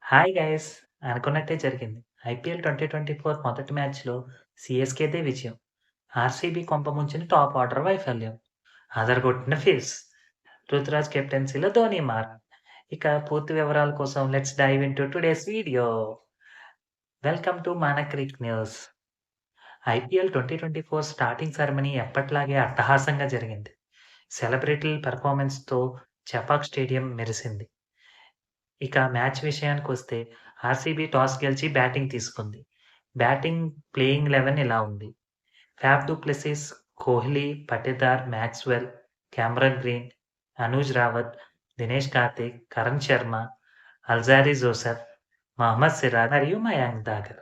Hi guys! అనుకున్నట్టే జరిగింది. IPL 2024 మొదటి మ్యాచ్‌లో సీఎస్‌కేదే విజయం. ఆర్సీబీ కొంపముంచిన టాప్ ఆర్డర్ వైఫల్యం. అదరగొట్టిన ఫేస్. రుతురాజ్ కెప్టెన్సీలో ధోని మారన్. ఇక పూర్తి వివరాల కోసం let's dive into today's video. Welcome to మన Crick News. IPL 2024 starting ceremony ఎప్పటిలాగే అట్టహాసంగా జరిగింది. సెలబ్రిటీల పెర్ఫార్మెన్స్‌తో చెపాక్ స్టేడియం మెరిసింది. ఇక మ్యాచ్ విషయానికొస్తే ఆర్సీబీ టాస్ గెలిచి బ్యాటింగ్ తీసుకుంది. బ్యాటింగ్ ప్లేయింగ్ 11 ఇలా ఉంది. Faf du Plessis, Kohli, Patidar, Maxwell, Cameron Green, Anuj Rawat, Dinesh Karthik, Karan Sharma, Alzarri Joseph, Mohammed Siraj మరియు మయాంక్ ఠాకర్.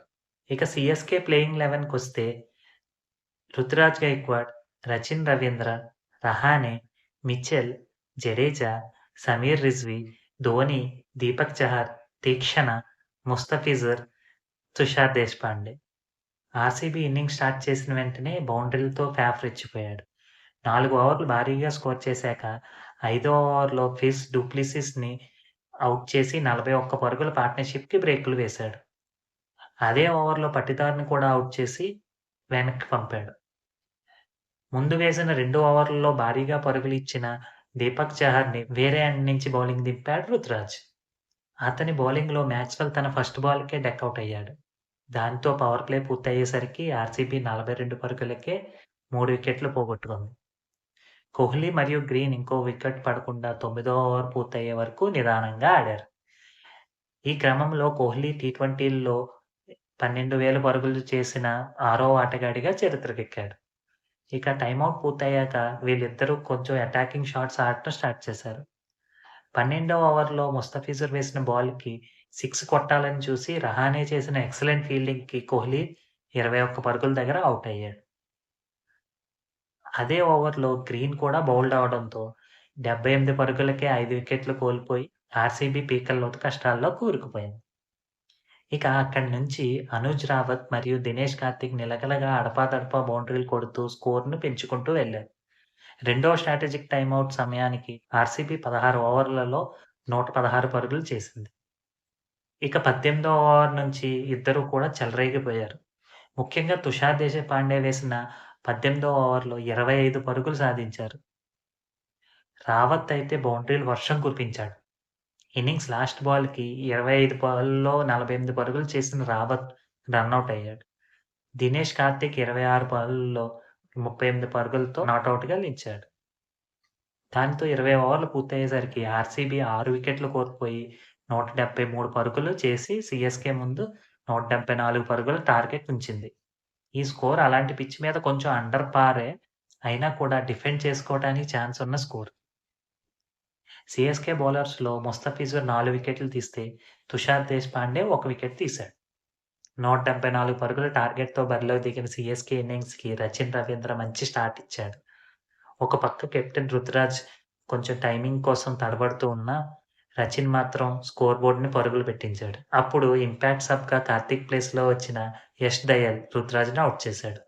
ఇక సీఎస్‌కే ప్లేయింగ్ 11కొస్తే Ruturaj Gaikwad, Rachin Ravindra, Rahane, Mitchell, Jadeja, Sameer Rizvi, Dhoni, Deepak Chahar, Theekshana, Mustafizur, Tushar Deshpande. RCB innings start చేసిన వెంటనే బౌండరీలతో ఫాఫ్ రెచ్చిపోయాడు. 4 ఓవర్లు భారీగా స్కోర్ చేశాక, ఐదో ఓవర్‌లో క్రిస్ డుప్లెసిస్‌ని ఔట్ చేసి 41 పరుగుల పార్ట్నర్‌షిప్‌కి బ్రేకులు వేశాడు. అదే ఓవర్‌లో పటిదార్‌ని కూడా ఔట్ చేసి వెనక్కి పంపాడు. ముందు వేసిన 2 ఓవర్లలో భారీగా పరుగులిచ్చిన దీపక్ చహర్‌ని వేరే ఎండ్ నుంచి బౌలింగ్ దింపాడు రుతురాజ్. అతని బౌలింగ్‌లో మాక్స్‌వెల్ తన ఫస్ట్ బాల్‌కే డకౌట్ అయ్యాడు. దాంతో పవర్ ప్లే పూర్తయ్యేసరికి ఆర్సీబీ 42 పరుగులకే 3 వికెట్లు పోగొట్టుకుంది. కోహ్లీ మరియు గ్రీన్ ఇంకో వికెట్ పడకుండా తొమ్మిదో ఓవర్ పూర్తయ్యే వరకు నిదానంగా ఆడారు. ఈ క్రమంలో కోహ్లీ టీ20ల్లో 12,000 పరుగులు చేసిన ఆరో ఆటగాడిగా చరిత్రకెక్కాడు. ఇక టైమౌట్ పూర్తయ్యాక వీళ్ళిద్దరూ కొంచెం అటాకింగ్ షాట్స్ ఆడటం స్టార్ట్ చేశారు. 12వ ఓవర్‌లో ముస్తఫిజుర్ వేసిన బాల్‌కి సిక్స్ కొట్టాలని చూసి రహానె చేసిన ఎక్సలెంట్ ఫీల్డింగ్‌కి కోహ్లీ 21 పరుగుల దగ్గర ఔట్ అయ్యాడు. అదే ఓవర్‌లో గ్రీన్ కూడా బౌల్డ్ అవడంతో 78 పరుగులకే 5 వికెట్లు కోల్పోయి ఆర్సీబీ పీకల్లోతు కష్టాల్లో కూరుకుపోయింది. ఇక అక్కడి నుంచి అనుజ్ రావత్ మరియు దినేష్ కార్తీక్ నిలకడగా అడపాదడపా బౌండరీలు కొడుతూ స్కోర్‌ను పెంచుకుంటూ వెళ్లారు. రెండో స్ట్రాటజిక్ టైమౌట్ సమయానికి ఆర్సీబీ 16 ఓవర్లలో 116 పరుగులు చేసింది. ఇక 18వ ఓవర్ నుంచి ఇద్దరూ కూడా చెలరేగిపోయారు. ముఖ్యంగా తుషార్ దేశపాండే వేసిన 18వ ఓవర్‌లో 25 పరుగులు సాధించారు. రావత్ అయితే బౌండరీల వర్షం కురిపించాడు. ఇన్నింగ్స్ లాస్ట్ బాల్‌కి 25 బాల్‌లో 48 పరుగులు చేసిన రావత్ రనౌట్ అయ్యాడు. దినేష్ కార్తీక్ 26 బాల్లలో 38 పరుగులతో నాటౌట్‌గా నిలిచాడు. దాంతో 20 ఓవర్లు పూర్తయ్యేసరికి ఆర్సీబీ 6 వికెట్లు కోల్పోయి 173 పరుగులు చేసి సీఎస్‌కే ముందు 174 పరుగుల టార్గెట్ ఉంచింది. ఈ స్కోర్ అలాంటి పిచ్ మీద కొంచెం అండర్ పారే అయినా కూడా డిఫెండ్ చేసుకోవడానికి ఛాన్స్ ఉన్న స్కోర్. సీఎస్‌కే బౌలర్స్‌లో ముస్తఫిజుర్ 4 వికెట్లు తీస్తే తుషార్ దేశ్పాండే 1 వికెట్ తీశాడు. 174 పరుగుల టార్గెట్‌తో బరిలోకి దిగిన సీఎస్‌కే ఇన్నింగ్స్‌కి రచిన్ రవీంద్ర మంచి స్టార్ట్ ఇచ్చాడు. ఒక పక్క కెప్టెన్ రుతురాజ్ కొంచెం టైమింగ్ కోసం తడబడుతూ ఉన్నా, రచిన్ మాత్రం స్కోర్ బోర్డ్‌ని పరుగులు పెట్టించాడు. అప్పుడు ఇంపాక్ట్ సబ్‌గా కార్తీక్ ప్లేస్‌లో వచ్చిన యష్ దయాల్ రుతురాజ్‌ని ఔట్ చేశాడు.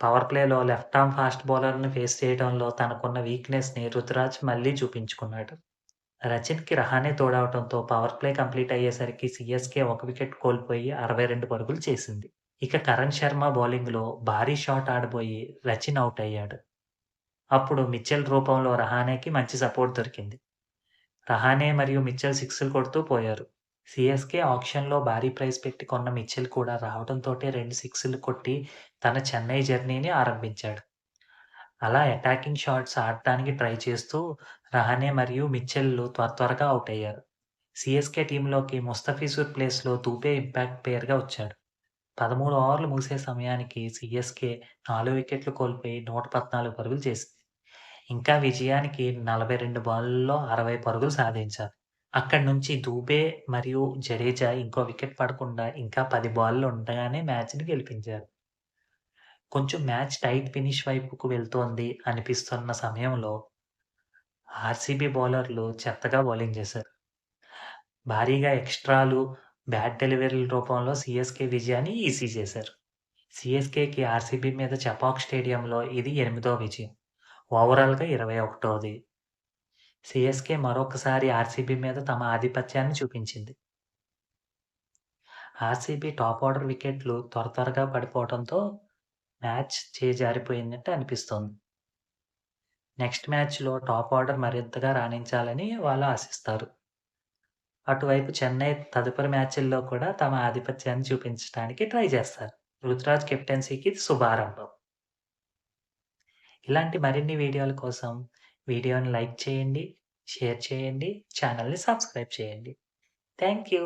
పవర్ ప్లేలో లెఫ్ట్ ఆర్మ్ ఫాస్ట్ బౌలర్‌ని ఫేస్ చేయడంలో తనకున్న వీక్‌నెస్‌ని రుతురాజ్ మళ్లీ చూపించుకున్నాడు. రచిన్‌కి రహానె తోడవడంతో పవర్ ప్లే కంప్లీట్ అయ్యేసరికి సీఎస్‌కే 1 వికెట్ కోల్పోయి 62 పరుగులు చేసింది. ఇక కరణ్ శర్మ బౌలింగ్‌లో భారీ షాట్ ఆడబోయి రచిన్ ఔట్ అయ్యాడు. అప్పుడు మిచెల్ రూపంలో రహానెకి మంచి సపోర్ట్ దొరికింది. రహానె మరియు మిచెల్ సిక్స్‌లు కొడుతూ పోయారు. సీఎస్‌కే ఆక్షన్‌లో భారీ ప్రైజ్ పెట్టి కొన్న మిచెల్ కూడా రావడంతోటే 2 సిక్స్‌లు కొట్టి తన చెన్నై జర్నీని ఆరంభించాడు. అలా అటాకింగ్ షాట్స్ ఆడటానికి ట్రై చేస్తూ రహానె మరియు మిచెల్‌లు త్వరగా ఔట్ అయ్యారు. సీఎస్‌కే టీమ్‌లోకి ముస్తఫిజుర్ ప్లేస్‌లో దూబే ఇంపాక్ట్ ప్లేయర్‌గా వచ్చాడు. 13 ఓవర్లు ముగిసే సమయానికి సీఎస్‌కే 4 వికెట్లు కోల్పోయి 114 పరుగులు చేసింది. ఇంకా విజయానికి 42 బాల్లలో 60 పరుగులు సాధించారు. అక్కడి నుంచి దూబే మరియు జడేజా ఇంకో వికెట్ పడకుండా ఇంకా 10 బాల్లు ఉండగానే మ్యాచ్‌ని గెలిపించారు. కొంచెం మ్యాచ్ టైట్ ఫినిష్ వైపుకు వెళ్తోంది అనిపిస్తున్న సమయంలో ఆర్సీబీ బౌలర్లు చెత్తగా బౌలింగ్ చేశారు. భారీగా ఎక్స్‌ట్రాలు, బ్యాడ్ డెలివరీల రూపంలో సీఎస్‌కే విజయాన్ని ఈసీ చేశారు. సీఎస్‌కేకి ఆర్సీబీ మీద చెపాక్ స్టేడియంలో ఇది 8దో విజయం. ఓవరాల్‌గా 21వ. సీఎస్‌కే మరొకసారి ఆర్సీబీ మీద తమ ఆధిపత్యాన్ని చూపించింది. ఆర్‌సీబీ టాప్ ఆర్డర్ వికెట్లు త్వరగా పడిపోవడంతో మ్యాచ్ చేజారిపోయినట్టు అనిపిస్తోంది. నెక్స్ట్ మ్యాచ్‌లో టాప్ ఆర్డర్ మరింతగా రాణించాలని వాళ్ళు ఆశిస్తారు. అటువైపు చెన్నై తదుపరి మ్యాచుల్లో కూడా తమ ఆధిపత్యాన్ని చూపించడానికి ట్రై చేస్తారు. రుతురాజ్ కెప్టెన్సీకి ఇది శుభారంభం. ఇలాంటి మరిన్ని వీడియోల కోసం వీడియోని లైక్ చేయండి, షేర్ చేయండి, ఛానెల్‌ని సబ్స్క్రైబ్ చేయండి. Thank you.